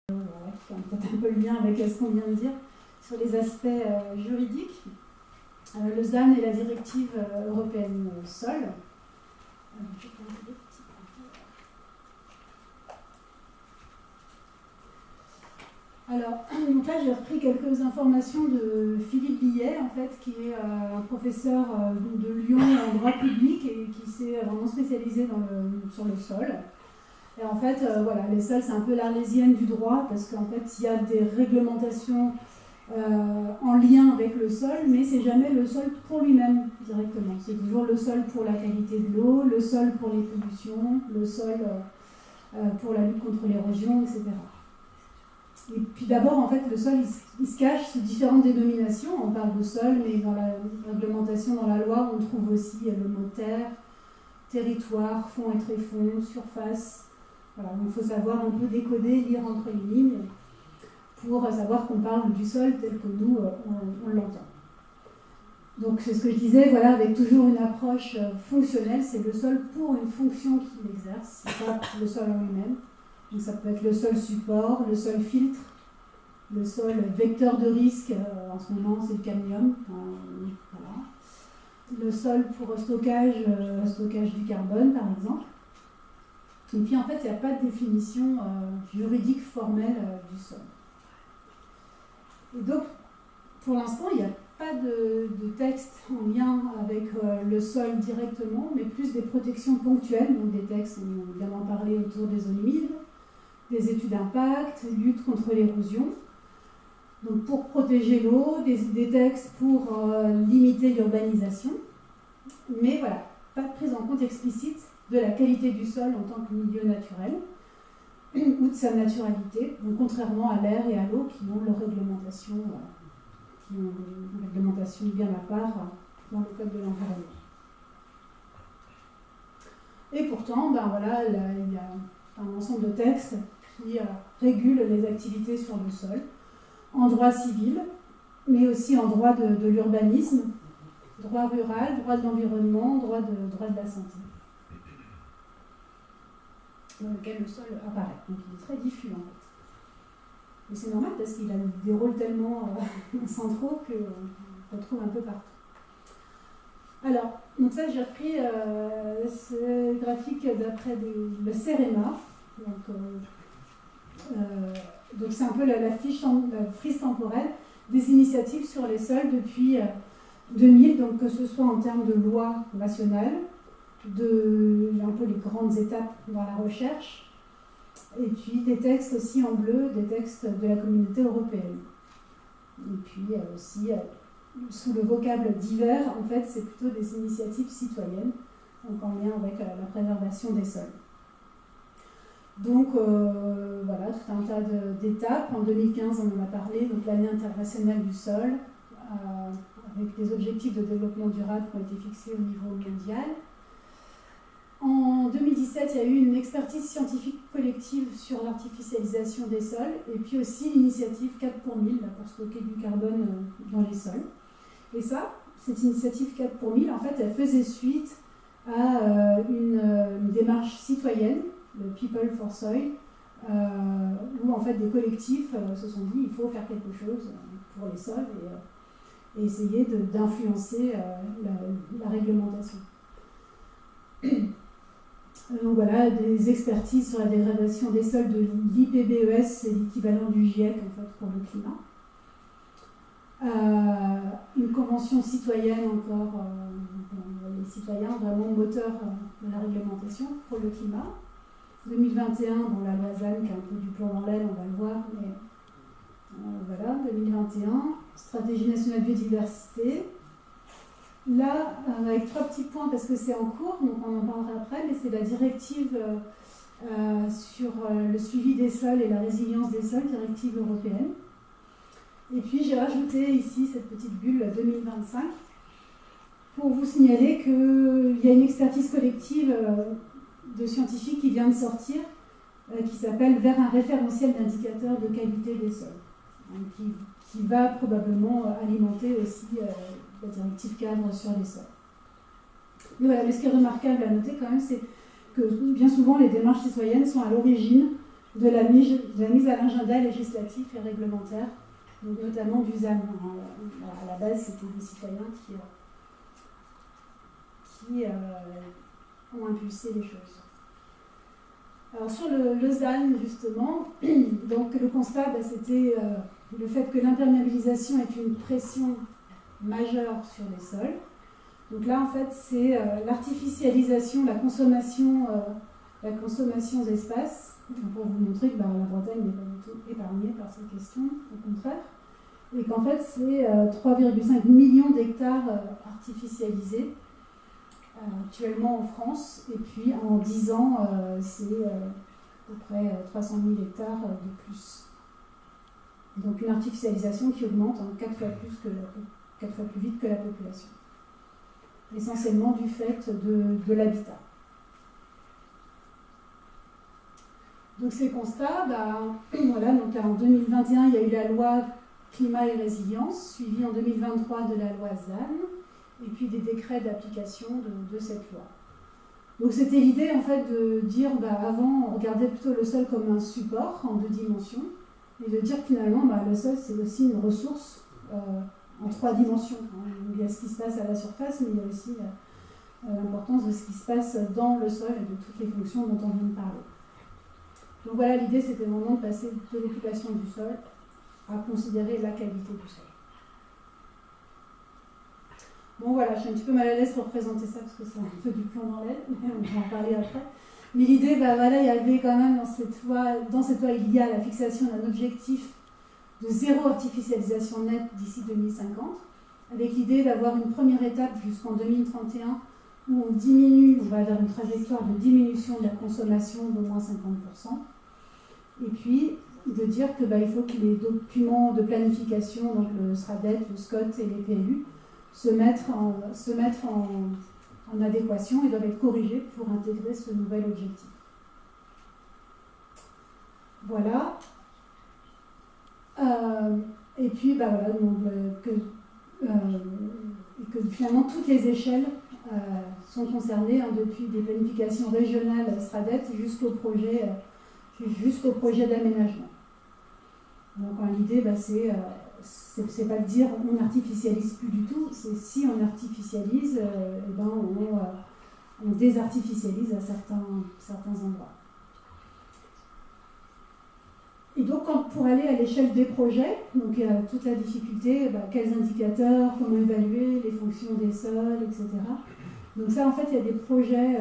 qui fait peut-être un peu le lien avec ce qu'on vient de dire, sur les aspects juridiques. Le ZAN est la directive européenne sol. Alors, donc là, j'ai repris quelques informations de Philippe Billet, en fait, qui est un professeur de Lyon en droit public et qui s'est vraiment spécialisé sur le sol. Et en fait, voilà, les sols, c'est un peu l'arlésienne du droit, parce qu'en fait, il y a des réglementations en lien avec le sol, mais c'est jamais le sol pour lui-même directement. C'est toujours le sol pour la qualité de l'eau, le sol pour les pollutions, le sol pour la lutte contre l'érosion, etc. Et puis d'abord, en fait, le sol, il se cache sous différentes dénominations. On parle de sol, mais dans la réglementation, dans la loi, on trouve aussi le mot terre, territoire, fond et tréfonds, surface. Voilà, donc il faut savoir un peu décoder, lire entre les lignes, pour savoir qu'on parle du sol tel que nous, on l'entend. Donc c'est ce que je disais, voilà, avec toujours une approche fonctionnelle, c'est le sol pour une fonction qu'il exerce, c'est pas le sol en lui-même. Donc ça peut être le sol support, le sol filtre, le sol vecteur de risque, en ce moment c'est le cadmium, voilà. Le sol pour stockage du carbone par exemple. Et puis en fait il n'y a pas de définition juridique formelle du sol. Et donc pour l'instant il n'y a pas de texte en lien avec le sol directement, mais plus des protections ponctuelles, donc des textes, on vient d'en parler autour des zones humides, des études d'impact, lutte contre l'érosion. Donc pour protéger l'eau, des textes pour limiter l'urbanisation. Mais voilà, pas de prise en compte explicite de la qualité du sol en tant que milieu naturel ou de sa naturalité, donc contrairement à l'air et à l'eau qui ont leur réglementation, une réglementation bien à part dans le code de l'environnement. Et pourtant, ben voilà, il y a un ensemble de textes qui régule les activités sur le sol, en droit civil, mais aussi en droit de l'urbanisme, droit rural, droit de l'environnement, droit de la santé, dans lequel le sol apparaît. Donc il est très diffus en fait. Et c'est normal parce qu'il a des rôles tellement centraux qu'on retrouve un peu partout. Alors, donc ça j'ai repris ce graphique d'après le CEREMA. Donc c'est un peu la frise temporelle des initiatives sur les sols depuis 2000, donc que ce soit en termes de loi nationale, un peu les grandes étapes dans la recherche, et puis des textes aussi en bleu, des textes de la communauté européenne. Et puis aussi, sous le vocable divers, en fait, c'est plutôt des initiatives citoyennes, donc en lien avec la préservation des sols. Donc voilà, tout un tas d'étapes. En 2015, on en a parlé, donc l'année internationale du sol, avec des objectifs de développement durable qui ont été fixés au niveau mondial. En 2017, il y a eu une expertise scientifique collective sur l'artificialisation des sols, et puis aussi l'initiative 4 pour 1000, pour stocker du carbone dans les sols. Et ça, cette initiative 4 pour 1000, en fait, elle faisait suite à une démarche citoyenne, le People for Soil, où en fait des collectifs se sont dit il faut faire quelque chose pour les sols et essayer d'influencer la réglementation. Donc voilà, des expertises sur la dégradation des sols de l'IPBES, c'est l'équivalent du GIEC en fait pour le climat. Une convention citoyenne encore, les citoyens vraiment moteurs de la réglementation pour le climat. 2021, bon, la loi ZAN qui a un peu du plomb dans l'aile, on va le voir, mais voilà, 2021, stratégie nationale biodiversité. Là, avec 3 petits points parce que c'est en cours, donc on en parlera après, mais c'est la directive sur le suivi des sols et la résilience des sols, directive européenne. Et puis j'ai rajouté ici cette petite bulle 2025 pour vous signaler qu'il y a une expertise collective de scientifiques qui vient de sortir, qui s'appelle Vers un référentiel d'indicateurs de qualité des sols, qui va probablement alimenter aussi la directive cadre sur les sols. Mais voilà, mais ce qui est remarquable à noter quand même, c'est que bien souvent les démarches citoyennes sont à l'origine de la mise à l'agenda législatif et réglementaire, donc notamment du ZAN. À la base, c'était des citoyens qui ont impulsé les choses. Alors sur le ZAN, justement, donc le constat, c'était le fait que l'imperméabilisation est une pression majeure sur les sols. Donc là, en fait, c'est l'artificialisation, la consommation d'espace, pour vous montrer que la Bretagne n'est pas du tout épargnée par cette question, au contraire, et qu'en fait, c'est 3,5 millions d'hectares artificialisés actuellement en France, et puis en 10 ans, c'est à peu près 300 000 hectares de plus. Donc une artificialisation qui augmente 4 fois plus vite que la population. Essentiellement du fait de l'habitat. Donc ces constats, voilà, donc en 2021, il y a eu la loi climat et résilience, suivie en 2023 de la loi ZAN, et puis des décrets d'application de cette loi. Donc c'était l'idée en fait de dire, avant on regardait plutôt le sol comme un support en 2 dimensions, et de dire que finalement le sol c'est aussi une ressource en 3 dimensions. Il y a ce qui se passe à la surface, mais il y a aussi l'importance de ce qui se passe dans le sol et de toutes les fonctions dont on vient de parler. Donc voilà, l'idée c'était vraiment de passer de l'occupation du sol à considérer la qualité du sol. Bon voilà, je suis un petit peu mal à l'aise pour présenter ça parce que c'est un peu du plomb dans l'aile, mais on va en parler après. Mais l'idée, il y avait quand même dans cette loi, il y a la fixation d'un objectif de zéro artificialisation nette d'ici 2050, avec l'idée d'avoir une première étape jusqu'en 2031 où on va vers une trajectoire de diminution de la consommation d'au moins 50%, et puis de dire que il faut que les documents de planification, donc le SRADET, le SCOT et les PLU, se mettre en adéquation et doivent être corrigés pour intégrer ce nouvel objectif. Voilà. Et puis, voilà, donc, que finalement toutes les échelles sont concernées, depuis des planifications régionales SRADET jusqu'au projet d'aménagement. Donc l'idée, c'est pas de dire on n'artificialise plus du tout, c'est si on artificialise, on désartificialise à certains endroits. Et donc pour aller à l'échelle des projets, donc il y a toute la difficulté, quels indicateurs, comment évaluer les fonctions des sols, etc. Donc ça, en fait, il y a des projets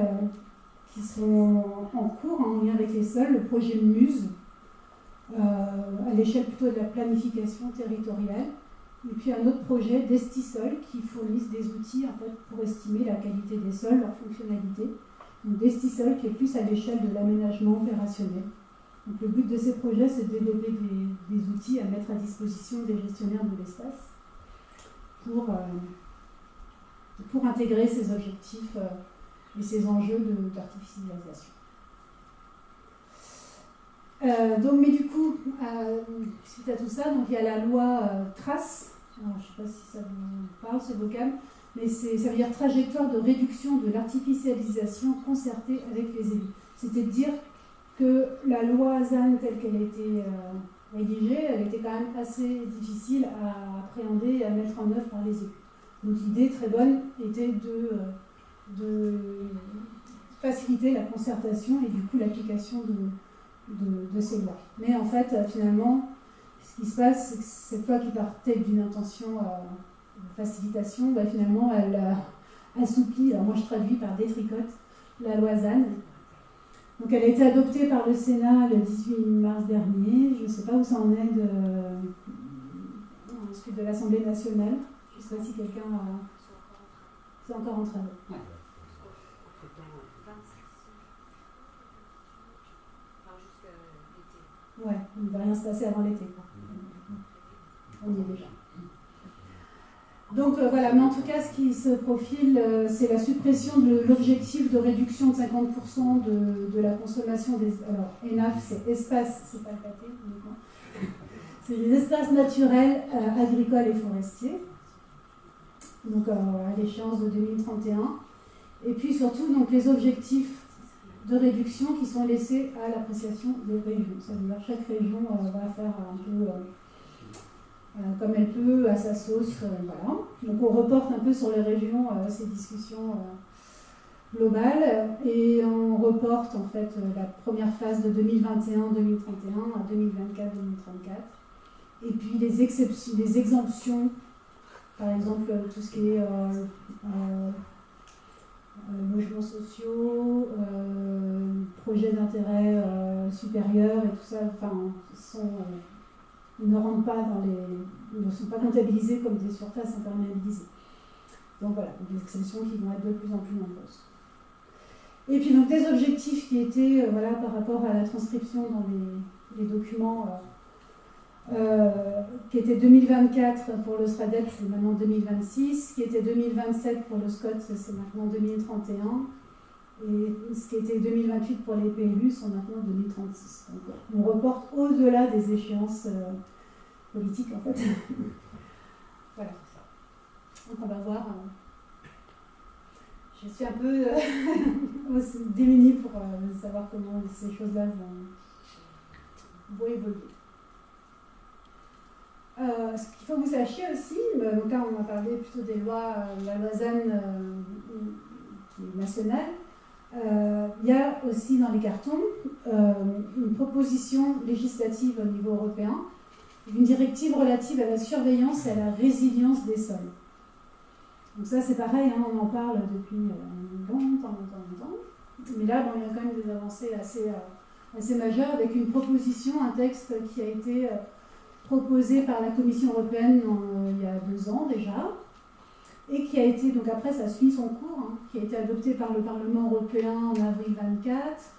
qui sont en cours en lien avec les sols, le projet MUSE, à l'échelle plutôt de la planification territoriale, et puis un autre projet d'Estisol qui fournissent des outils en fait, pour estimer la qualité des sols, leur fonctionnalité. Donc d'Estisol qui est plus à l'échelle de l'aménagement opérationnel. Donc le but de ces projets, c'est de développer des outils à mettre à disposition des gestionnaires de l'espace pour intégrer ces objectifs et ces enjeux d'artificialisation. Mais du coup, suite à tout ça, donc il y a la loi TRACE. Alors, je ne sais pas si ça vous parle ce vocable, mais ça veut dire trajectoire de réduction de l'artificialisation concertée avec les élus. C'était de dire que la loi ZAN telle qu'elle a été rédigée, elle était quand même assez difficile à appréhender et à mettre en œuvre par les élus. Donc l'idée très bonne était de faciliter la concertation et du coup l'application de ces lois. Mais en fait, finalement, ce qui se passe, c'est que cette loi qui partait d'une intention de facilitation, finalement, elle assouplit, alors moi je traduis par détricote, la loi ZAN. Donc elle a été adoptée par le Sénat le 18 mars dernier. Je ne sais pas où ça en est ensuite de l'Assemblée nationale. Je ne sais pas si quelqu'un c'est encore en travaux. Ouais. Ouais, il ne va rien se passer avant l'été. On y est déjà. Donc voilà, mais en tout cas, ce qui se profile, c'est la suppression de l'objectif de réduction de 50% de la consommation des... Alors, ENAF, c'est espace, c'est pas le pâté, uniquement. C'est les espaces naturels, agricoles et forestiers. Donc à l'échéance de 2031. Et puis surtout, donc, les objectifs de réduction qui sont laissées à l'appréciation des régions. Ça veut dire que chaque région va faire un peu comme elle peut, à sa sauce. Voilà. Donc on reporte un peu sur les régions ces discussions globales et on reporte en fait la première phase de 2021-2031 à 2024-2034. Et puis les exemptions, par exemple tout ce qui est logements sociaux, projets d'intérêt supérieur et tout ça, ne rentrent pas ne sont pas comptabilisés comme des surfaces imperméabilisées. Donc voilà, des exceptions qui vont être de plus en plus nombreuses. Et puis donc des objectifs qui étaient par rapport à la transcription dans les documents qui était 2024 pour le SRADEP, c'est maintenant 2026, qui était 2027 pour le SCOT, c'est maintenant 2031, et ce qui était 2028 pour les PLU sont maintenant 2036. Donc on reporte au-delà des échéances politiques en fait. Voilà. Donc on va voir. Je suis un peu démunie pour savoir comment ces choses-là vont évoluer. Ce qu'il faut que vous sachiez aussi, donc là on a parlé plutôt des lois, la loi ZAN qui est nationale, il y a aussi dans les cartons une proposition législative au niveau européen, une directive relative à la surveillance et à la résilience des sols. Donc ça c'est pareil, hein, on en parle depuis longtemps. Mais là il y a quand même des avancées assez majeures avec une proposition, un texte qui a été proposé par la Commission européenne il y a 2 ans déjà, et qui a été, donc après ça suit son cours, hein, qui a été adopté par le Parlement européen en avril 24,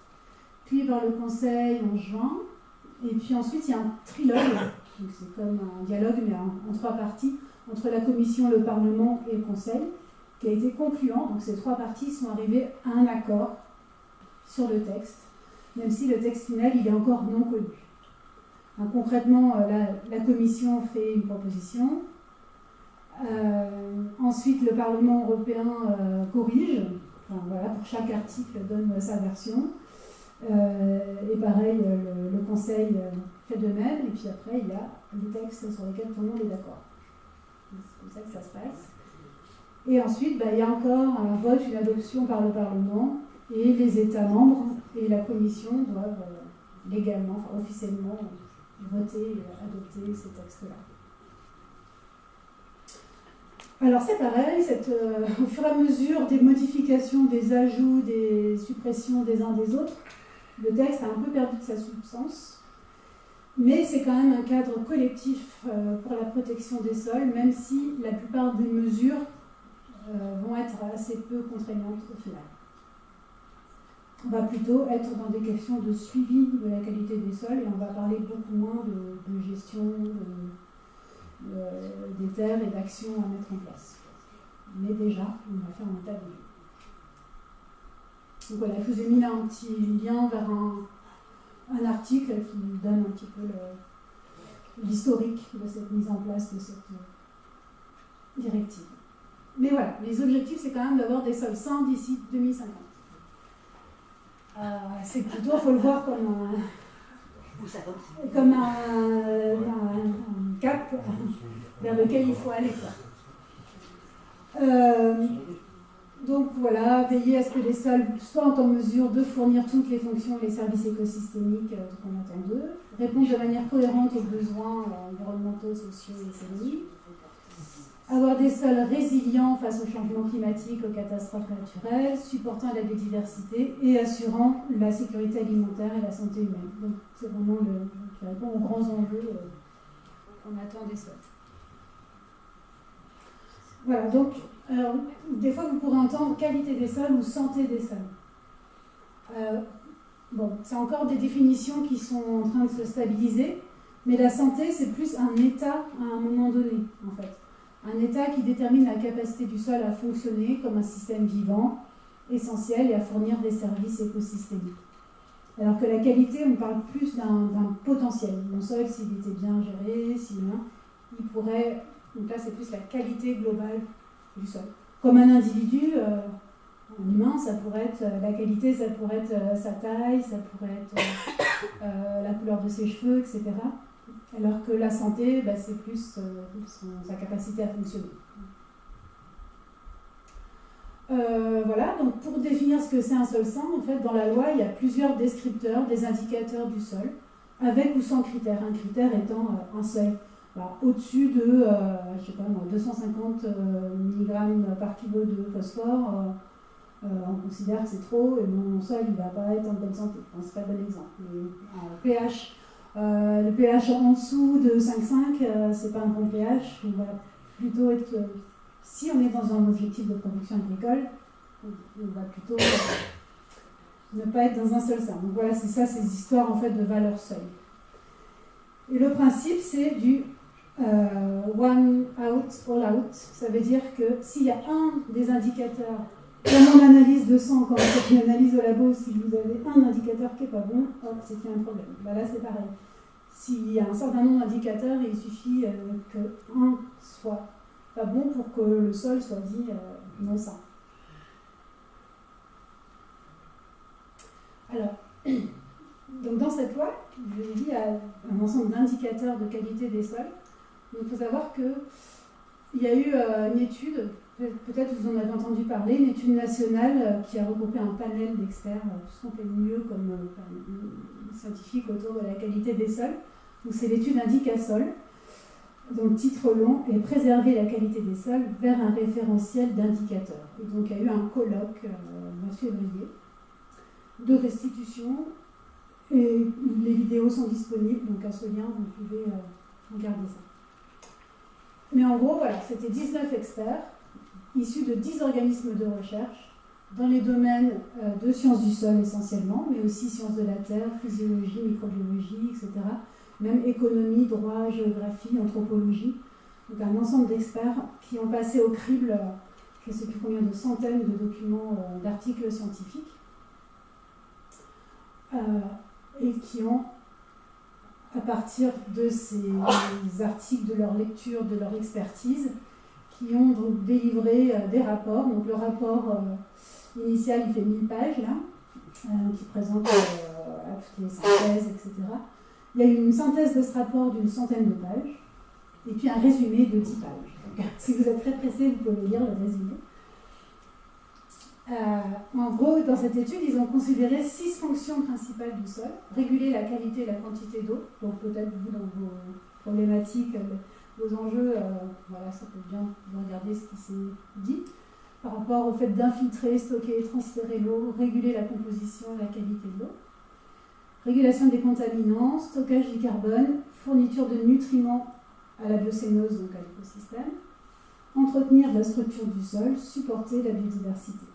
puis par le Conseil en juin, et puis ensuite il y a un trilogue, donc c'est comme un dialogue mais en 3 parties, entre la Commission, le Parlement et le Conseil, qui a été concluant, donc ces 3 parties sont arrivées à un accord sur le texte, même si le texte final il est encore non connu. Concrètement, la Commission fait une proposition. Ensuite, le Parlement européen corrige. Pour chaque article, donne sa version. Et pareil, le Conseil fait de même. Et puis après, il y a des textes sur lesquels tout le monde est d'accord. C'est comme ça que ça se passe. Et ensuite, il y a encore un vote, une adoption par le Parlement. Et les États membres et la Commission doivent légalement, officiellement, voter et adopter ces textes-là. Alors c'est pareil, au fur et à mesure des modifications, des ajouts, des suppressions des uns des autres, le texte a un peu perdu de sa substance, mais c'est quand même un cadre collectif pour la protection des sols, même si la plupart des mesures vont être assez peu contraignantes au final. On va plutôt être dans des questions de suivi de la qualité des sols et on va parler beaucoup moins de gestion des terres et d'actions à mettre en place. Mais déjà, on va faire un tas de lieux. Donc voilà, je vous ai mis là un petit lien vers un article qui donne un petit peu l'historique de cette mise en place de cette directive. Mais voilà, les objectifs, c'est quand même d'avoir des sols sains d'ici 2050. C'est plutôt, il faut le voir comme un cap vers lequel il faut aller. Donc voilà, veiller à ce que les sols soient en mesure de fournir toutes les fonctions et les services écosystémiques qu'on attend d'eux, répondre de manière cohérente aux besoins environnementaux, sociaux et économiques, avoir des sols résilients face aux changements climatiques, aux catastrophes naturelles, supportant la biodiversité et assurant la sécurité alimentaire et la santé humaine. Donc c'est vraiment qui répond aux grands enjeux qu'on attend des sols. Voilà, donc des fois vous pourrez entendre qualité des sols ou santé des sols. C'est encore des définitions qui sont en train de se stabiliser, mais la santé c'est plus un état à un moment donné en fait. Un état qui détermine la capacité du sol à fonctionner comme un système vivant, essentiel et à fournir des services écosystémiques. Alors que la qualité, on parle plus d'un potentiel. Mon sol, s'il était bien géré, il pourrait... Donc là, c'est plus la qualité globale du sol. Comme un individu, En humain, ça pourrait être la qualité, ça pourrait être sa taille, ça pourrait être la couleur de ses cheveux, etc. Alors que la santé, bah, c'est plus sa capacité à fonctionner. Voilà, donc pour définir ce que c'est un sol sain, en fait, dans la loi, il y a plusieurs descripteurs, des indicateurs du sol, avec ou sans critère. Un critère étant un seuil. Au-dessus de, je sais pas moi, 250 mg par kilo de phosphore, on considère que c'est trop, et mon sol, il ne va pas être en bonne santé. Enfin, c'est pas le bon exemple. Mais, le pH en dessous de 5,5, c'est pas un bon pH. On va plutôt être... si on est dans un objectif de production agricole, on va plutôt ne pas être dans un seul sein. Donc voilà, c'est ça, ces histoires en fait de valeur seuil. Et le principe, c'est du one out, all out. Ça veut dire que s'il y a un des indicateurs, comme en analyse de sang, quand vous faites une analyse au labo, si vous avez un indicateur qui n'est pas bon, c'est qu'il y a un problème. Là, c'est pareil. S'il y a un certain nombre d'indicateurs, il suffit qu'un soit pas bon pour que le sol soit dit non sain. Alors, donc dans cette loi, je l'ai dit, il y a un ensemble d'indicateurs de qualité des sols. Donc il faut savoir qu'il y a eu une étude, peut-être vous en avez entendu parler, une étude nationale qui a regroupé un panel d'experts, tout ce qu'on fait de mieux comme scientifiques autour de la qualité des sols. Donc c'est l'étude Indicasol, dont le titre long est Préserver la qualité des sols vers un référentiel d'indicateurs. Et donc il y a eu un colloque le 9 février de restitution, et les vidéos sont disponibles, donc à ce lien vous pouvez regarder ça. Mais en gros, voilà, c'était 19 experts issus de 10 organismes de recherche dans les domaines de sciences du sol essentiellement, mais aussi sciences de la terre, physiologie, microbiologie, etc. Même économie, droit, géographie, anthropologie. Donc un ensemble d'experts qui ont passé au crible, je ne sais plus combien de centaines de documents, d'articles scientifiques, et qui ont, à partir de ces articles, de leur lecture, de leur expertise, qui ont donc délivré des rapports. Donc le rapport initial, il fait 1000 pages, là, qui présente toutes les synthèses, etc. Il y a eu une synthèse de ce rapport d'une centaine de pages, et puis un résumé de 10 pages. Donc, si vous êtes très pressé, vous pouvez lire le résumé. En gros, dans cette étude, ils ont considéré 6 fonctions principales du sol. Réguler la qualité et la quantité d'eau. Donc peut-être vous, dans vos problématiques, vos enjeux, voilà, ça peut bien vous regarder ce qui s'est dit. Par rapport au fait d'infiltrer, stocker et transférer l'eau, réguler la composition et la qualité de l'eau. Régulation des contaminants, stockage du carbone, fourniture de nutriments à la biocénose, donc à l'écosystème. Entretenir la structure du sol, supporter la biodiversité.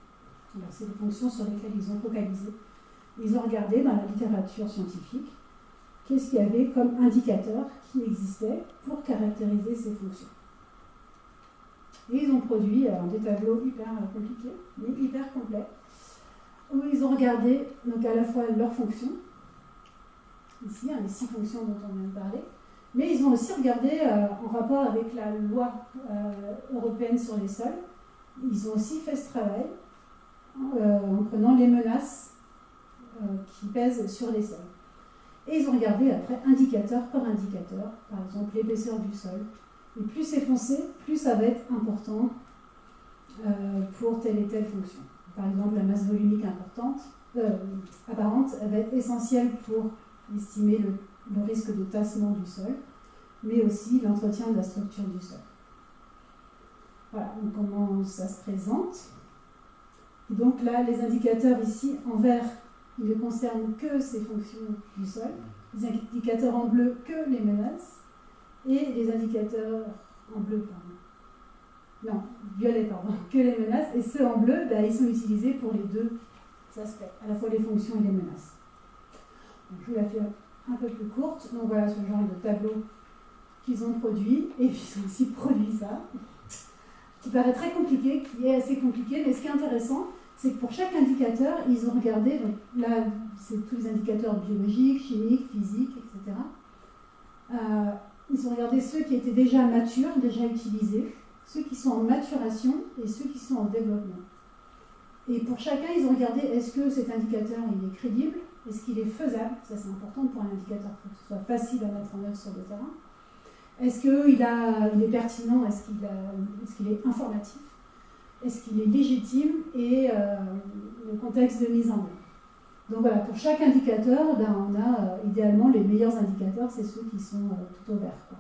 Alors, c'est les fonctions sur lesquelles ils ont focalisé. Ils ont regardé dans la littérature scientifique qu'est-ce qu'il y avait comme indicateur qui existait pour caractériser ces fonctions. Et ils ont produit des tableaux hyper compliqués, mais hyper complets, où ils ont regardé donc à la fois leurs fonctions, ici, les 6 fonctions dont on vient de parler, mais ils ont aussi regardé en rapport avec la loi européenne sur les sols. Ils ont aussi fait ce travail en prenant les menaces qui pèsent sur les sols. Et ils ont regardé après indicateur par indicateur, par exemple l'épaisseur du sol. Et plus c'est foncé, plus ça va être important pour telle et telle fonction. Par exemple, la masse volumique apparente, elle va être essentielle pour estimer le risque de tassement du sol, mais aussi l'entretien de la structure du sol. Voilà, donc comment ça se présente. Et donc là, les indicateurs ici, en vert, ils ne concernent que ces fonctions du sol. Les indicateurs en bleu, que les menaces. Et les indicateurs en bleu, violet, que les menaces. Et ceux en bleu, ils sont utilisés pour les deux aspects, à la fois les fonctions et les menaces. Donc, je vous la fais un peu plus courte. Donc voilà ce genre de tableau qu'ils ont produit. Et puis ils ont aussi produit ça, qui paraît très compliqué, qui est assez compliqué. Mais ce qui est intéressant, c'est que pour chaque indicateur, ils ont regardé, donc là, c'est tous les indicateurs biologiques, chimiques, physiques, etc. Ils ont regardé ceux qui étaient déjà matures, déjà utilisés, ceux qui sont en maturation et ceux qui sont en développement. Et pour chacun, ils ont regardé est-ce que cet indicateur il est crédible, est-ce qu'il est faisable, ça c'est important pour un indicateur, pour que ce soit facile à mettre en œuvre sur le terrain. Est-ce qu'il est pertinent, est-ce qu'il est informatif, est-ce qu'il est légitime et le contexte de mise en œuvre. Donc voilà, pour chaque indicateur, on a idéalement les meilleurs indicateurs, c'est ceux qui sont tout au vert, quoi.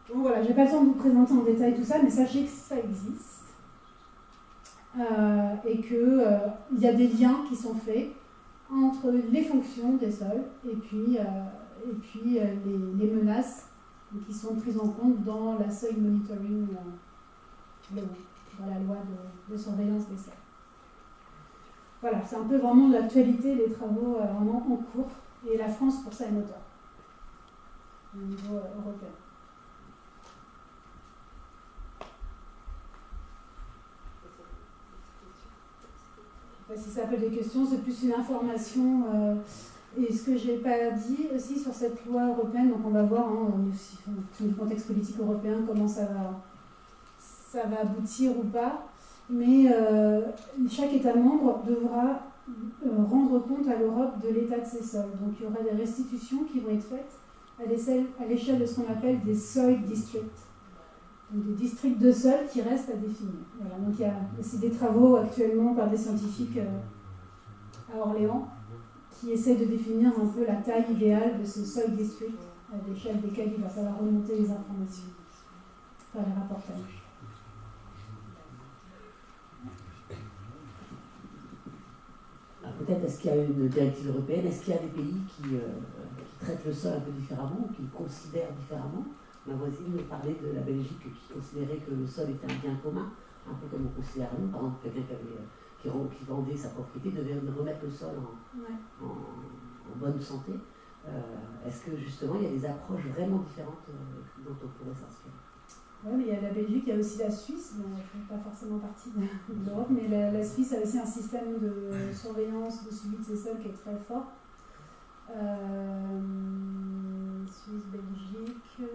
Donc voilà, je n'ai pas le temps de vous présenter en détail tout ça, mais sachez que ça existe et qu'il y a des liens qui sont faits entre les fonctions des sols et puis les menaces qui sont prises en compte dans la soil monitoring, dans la loi de surveillance des sols. Voilà, c'est un peu vraiment de l'actualité, les travaux vraiment en cours, et la France pour ça est moteur au niveau européen. Je ne sais pas si ça appelle des questions, c'est plus une information. Et ce que je n'ai pas dit aussi sur cette loi européenne, donc on va voir sur le contexte politique européen comment ça va aboutir ou pas, mais chaque État membre devra rendre compte à l'Europe de l'état de ses sols. Donc il y aura des restitutions qui vont être faites à l'échelle de ce qu'on appelle des soil districts, donc des districts de sol qui restent à définir. Voilà, donc il y a aussi des travaux actuellement par des scientifiques à Orléans qui essaie de définir un peu la taille idéale de ce soil district à l'échelle desquels il va falloir remonter les informations, faire les rapportages. Peut-être, est-ce qu'il y a une directive européenne, est-ce qu'il y a des pays qui traitent le sol un peu différemment, ou qui le considèrent différemment? Ma voisine me parlait de la Belgique qui considérait que le sol était un bien commun, un peu comme on considère nous, par exemple quelqu'un qui vendait sa propriété devait remettre le sol en bonne santé. Est-ce que justement il y a des approches vraiment différentes dont on pourrait s'inspirer? Oui, mais il y a la Belgique, il y a aussi la Suisse, bon, je ne fais pas forcément partie de l'Europe, mais la Suisse a aussi un système de surveillance, de suivi de ses sols qui est très fort. Suisse, Belgique.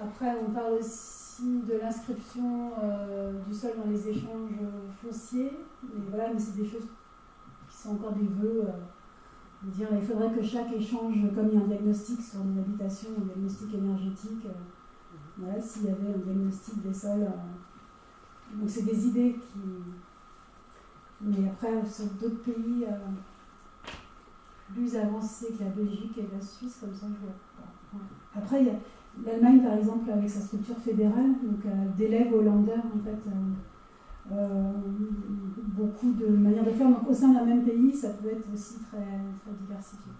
Après, on parle aussi de l'inscription du sol dans les échanges fonciers, mais c'est des choses qui sont encore des vœux. Dire, il faudrait que chaque échange, comme il y a un diagnostic sur une habitation, un diagnostic énergétique, s'il y avait un diagnostic des sols. Donc c'est des idées qui... Mais après, sur d'autres pays plus avancés que la Belgique et la Suisse, comme ça, je vois pas. Après, il y a l'Allemagne, par exemple, avec sa structure fédérale, donc délègue aux Länder, en fait, beaucoup de manières de faire. Donc au sein d'un même pays, ça peut être aussi très, très diversifié.